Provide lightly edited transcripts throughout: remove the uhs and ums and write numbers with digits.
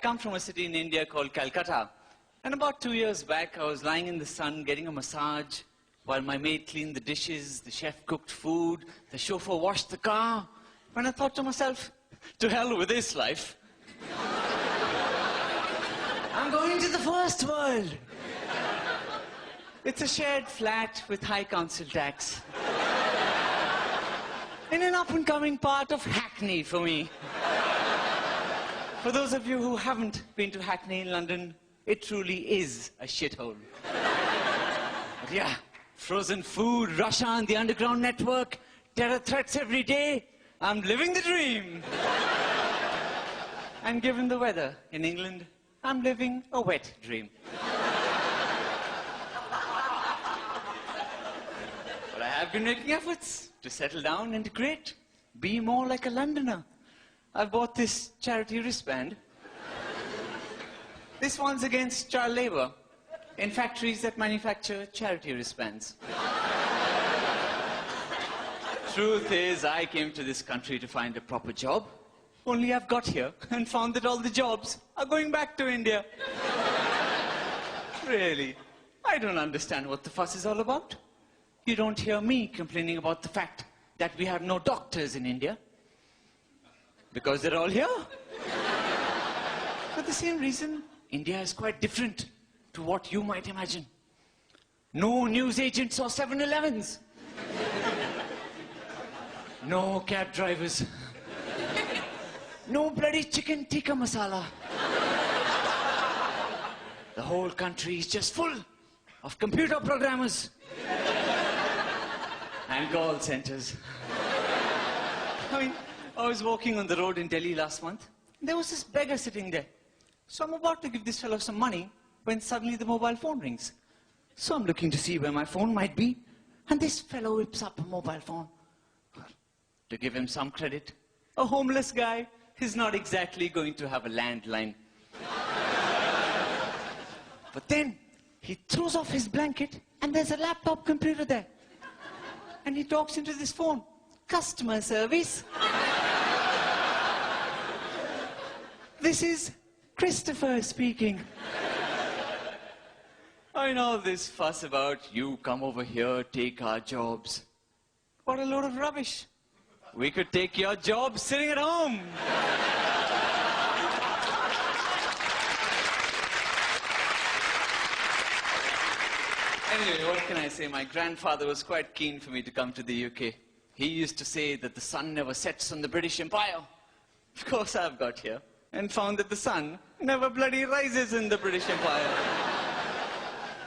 come from a city in India called Calcutta. And about 2 years back, I was lying in the sun getting a massage while my maid cleaned the dishes, the chef cooked food, the chauffeur washed the car. When I thought to myself, to hell with this life. I'm going to the first world. It's a shared flat with high council tax. In an up-and-coming part of Hackney for me. For those of you who haven't been to Hackney in London, it truly is a shithole. But yeah, frozen food, Russia and the underground network, terror threats every day. I'm living the dream. And given the weather in England, I'm living a wet dream. But I have been making efforts to settle down, integrate, be more like a Londoner. I've bought this charity wristband. This one's against child labor in factories that manufacture charity wristbands. Truth is, I came to this country to find a proper job. Only I've got here and found that all the jobs are going back to India. Really, I don't understand what the fuss is all about. You don't hear me complaining about the fact that we have no doctors in India. Because they're all here. For the same reason, India is quite different to what you might imagine. No news agents or 7-Elevens. No cab drivers. No bloody chicken tikka masala. The whole country is just full of computer programmers and call centers. I mean, I was walking on the road in Delhi last month. There was this beggar sitting there. So I'm about to give this fellow some money when suddenly the mobile phone rings. So I'm looking to see where my phone might be. And this fellow whips up a mobile phone. To give him some credit, a homeless guy is not exactly going to have a landline. But then he throws off his blanket and there's a laptop computer there. And he talks into this phone. Customer service. This is Christopher speaking. I know this fuss about you come over here, take our jobs. What a load of rubbish. We could take your job sitting at home. Anyway, what can I say? My grandfather was quite keen for me to come to the UK. He used to say that the sun never sets on the British Empire. Of course, I've got here and found that the sun never bloody rises in the British Empire.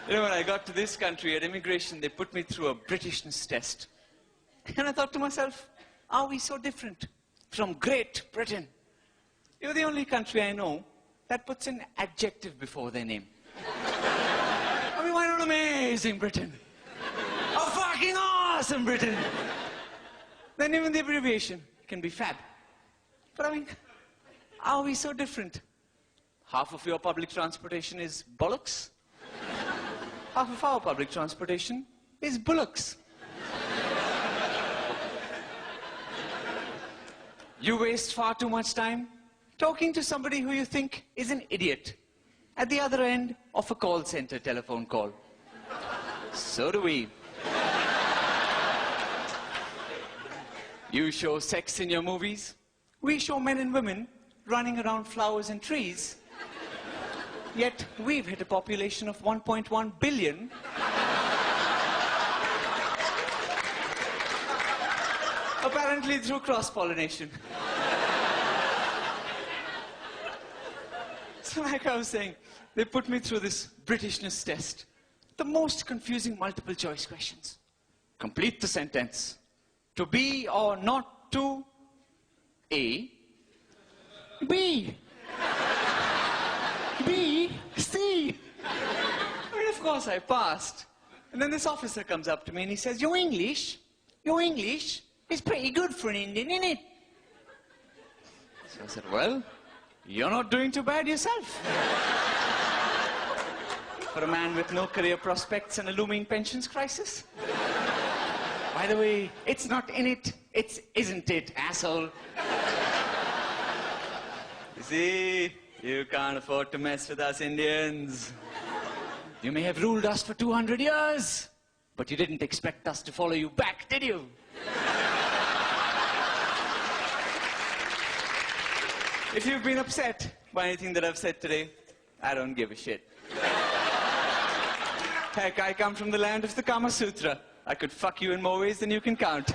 You know, when I got to this country at immigration, they put me through a Britishness test. And I thought to myself, are we so different from Great Britain? You're the only country I know that puts an adjective before their name. I mean, why not amazing Britain? A fucking awesome Britain! Then even the abbreviation can be fab. But I mean, are we so different? Half of your public transportation is bollocks. Half of our public transportation is bullocks. You waste far too much time talking to somebody who you think is an idiot at the other end of a call center telephone call. So do we. You show sex in your movies. We show men and women running around flowers and trees. Yet we've hit a population of 1.1 billion. Apparently through cross-pollination. So like I was saying, they put me through this Britishness test. The most confusing multiple choice questions. Complete the sentence. To be or not to A, B, B, C. I mean, of course I passed. And then this officer comes up to me and he says, your English is pretty good for an Indian, isn't it? So I said, well, you're not doing too bad yourself. For a man with no career prospects and a looming pensions crisis. By the way, it's not in it, it's isn't it, asshole. You see, You can't afford to mess with us Indians. You may have ruled us for 200 years, but you didn't expect us to follow you back, did you? If you've been upset by anything that I've said today, I don't give a shit. Heck, I come from the land of the Kama Sutra. I could fuck you in more ways than you can count.